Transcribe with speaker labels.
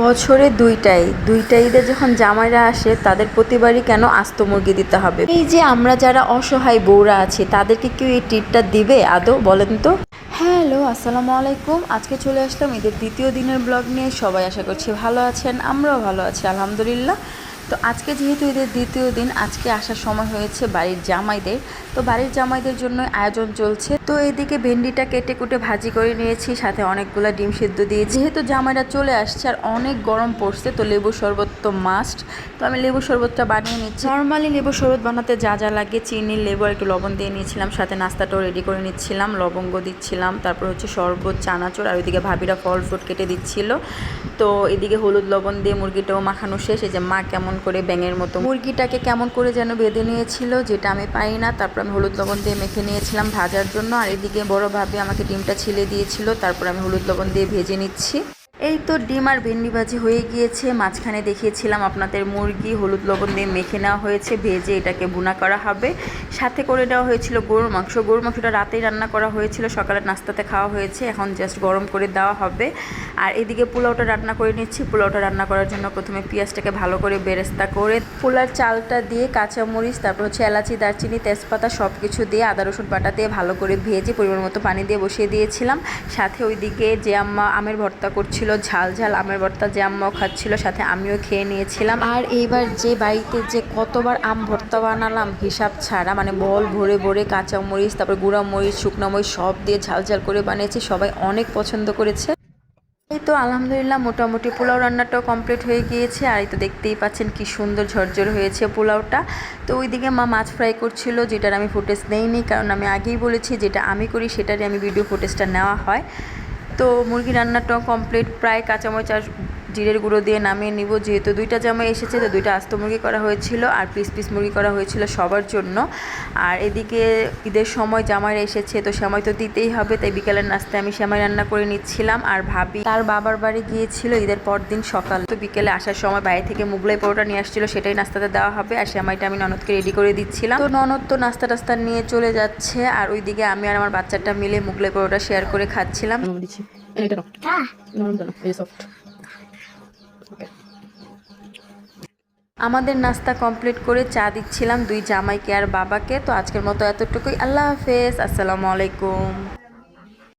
Speaker 1: বছরে দুইটা ঈদে যখন জামাইরা আসে তাদের প্রতিবারই কেন আস্ত মুরগি দিতে হবে? এই যে আমরা যারা অসহায় বউরা আছি তাদেরকে কেউ এই ট্রিটটা দিবে আদৌ, বলেন তো? হ্যালো, আসসালামু আলাইকুম। আজকে চলে আসলাম ঈদের দ্বিতীয় দিনের ব্লগ নিয়ে। সবাই আশা করছি ভালো আছেন, আমরাও ভালো আছি আলহামদুলিল্লাহ। তো আজকে যেহেতু ঈদের দ্বিতীয় দিন, আজকে আসার সময় হয়েছে বাড়ির জামাইদের। তো বাড়ির জামাইদের জন্য আয়োজন চলছে। তো এদিকে ভেন্ডিটা কেটে কুটে ভাজি করে নিয়েছি, সাথে অনেকগুলো ডিম সিদ্ধ দিয়েছি। যেহেতু জামাইরা চলে আসছে আর অনেক গরম পড়ছে, তো লেবু শরবত তো মাস্ট। তো আমি লেবু শরবতটা বানিয়ে নিচ্ছি। নর্মালি লেবু শরবত বানাতে যা যা লাগে, চিনি, লেবু আর একটু লবণ দিয়ে নিয়েছিলাম, সাথে নাস্তাটাও রেডি করে নিচ্ছিলাম, লবঙ্গ দিচ্ছিলাম, তারপর হচ্ছে শরবত, চানাচুর, আর ওইদিকে ভাবিরা ফল ফ্রুট কেটে দিচ্ছিল। তো এদিকে হলুদ লবণ দিয়ে মুরগিটাও মাখানো শেষ। এই যে মা কেমন করে ব্যাঙের মতো মুরগিটাকে কেমন করে যেন বেঁধে নিয়েছিল, যেটা আমি পারি না। তারপর আমি হলুদ লবণ দিয়ে মেখে নিয়েছিলাম ভাজার জন্য। আর এদিকে বড় ভাবি আমাকে ডিমটা ছিলে দিয়েছিল, তারপর আমি হলুদ লবণ দিয়ে ভেজে নিচ্ছি। এই তো ডিম আর ভেন্ডি ভাজি হয়ে গিয়েছে। মাঝখানে দেখিয়েছিলাম আপনাদের মুরগি হলুদ লবণ দিয়ে মেখে নেওয়া হয়েছে, ভেজে এটাকে ভুনা করা হবে। সাথে করে দেওয়া হয়েছিল গরুর মাংস। গরুর মাংসটা রাতেই রান্না করা হয়েছিল, সকালের নাস্তাতে খাওয়া হয়েছে, এখন জাস্ট গরম করে দেওয়া হবে। আর এদিকে পোলাওটা রান্না করে নিচ্ছি। পোলাওটা রান্না করার জন্য প্রথমে পেঁয়াজটাকে ভালো করে বেরেস্তা করে পোলার চালটা দিয়ে কাঁচামরিচ, তারপর হচ্ছে এলাচি, দারচিনি, তেজপাতা সব কিছু দিয়ে আদা রসুন বাটা দিয়ে ভালো করে ভেজে পরিমাণ মতো পানি দিয়ে বসিয়ে দিয়েছিলাম। সাথে ওইদিকে যে আম্মা আমের ভর্তা করছিল, ঝাল ঝাল আমের ভর্তা, যে আম্মাও খাচ্ছিল, সাথে আমিও খেয়ে নিয়েছিলাম। আর এইবার যে বাড়িতে যে কতবার আম ভর্তা বানালাম হিসাব ছাড়া, মানে বল ভরে ভরে কাঁচামরিচ, তারপর গুঁড়া মরিচ, শুকনো মরিচ সব দিয়ে ঝাল ঝাল করে বানিয়েছি। সবাই অনেক পছন্দ করেছে। এই তো আলহামদুলিল্লাহ মোটামুটি পোলাও রান্নাটাও কমপ্লিট হয়ে গিয়েছে। আর এই তো দেখতেই পাচ্ছেন কি সুন্দর ঝরঝর হয়েছে পোলাওটা। তো ওইদিকে মা মাছ ফ্রাই করছিল, যেটার আমি ফুটেজ নেইনি, কারণ আমি আগেই বলেছি যেটা আমি করি সেটারই আমি ভিডিও ফুটেজটা নেওয়া হয়। তো মুরগি রান্নাটাও কমপ্লিট, প্রায় কাঁচামরিচ আর জিরের গুঁড়ো দিয়ে নামিয়ে নিব। যেহেতু দুইটা জামাই এসেছে, তো দুইটা আস্ত মুরগি করা হয়েছিল আর পিস পিস মুরগি করা হয়েছিল সবার জন্য। আর এদিকে ঈদের সময় জামাইরা এসেছে, তো সেমাই তো দিতেই হবে, তাই বিকেলের নাস্তায় আমি সেমাই রান্না করে নিচ্ছিলাম। আর ভাবি তার বাবার বাড়ি গিয়েছিল ঈদের পর দিন সকাল, তো বিকেলে আসার সময় বাইরে থেকে মুগলাই পরোটা নিয়ে আসছিল, সেটাই নাস্তাতে দেওয়া হবে। আর সেমাইটা আমি ননদকে রেডি করে দিচ্ছিলাম। তো ননদ তো নাস্তা টাস্তা নিয়ে চলে যাচ্ছে, আর ওইদিকে আমি আর আমার বাচ্চাটা মিলে মুগলাই পরোটা শেয়ার করে খাচ্ছিলাম। আমাদের নাস্তা কমপ্লিট করে চা দিচ্ছিলাম দুই জামাইকে আর বাবাকে। তো আজকের মতো এতটুকুই। আল্লাহ হাফেজ, আসসালামু আলাইকুম।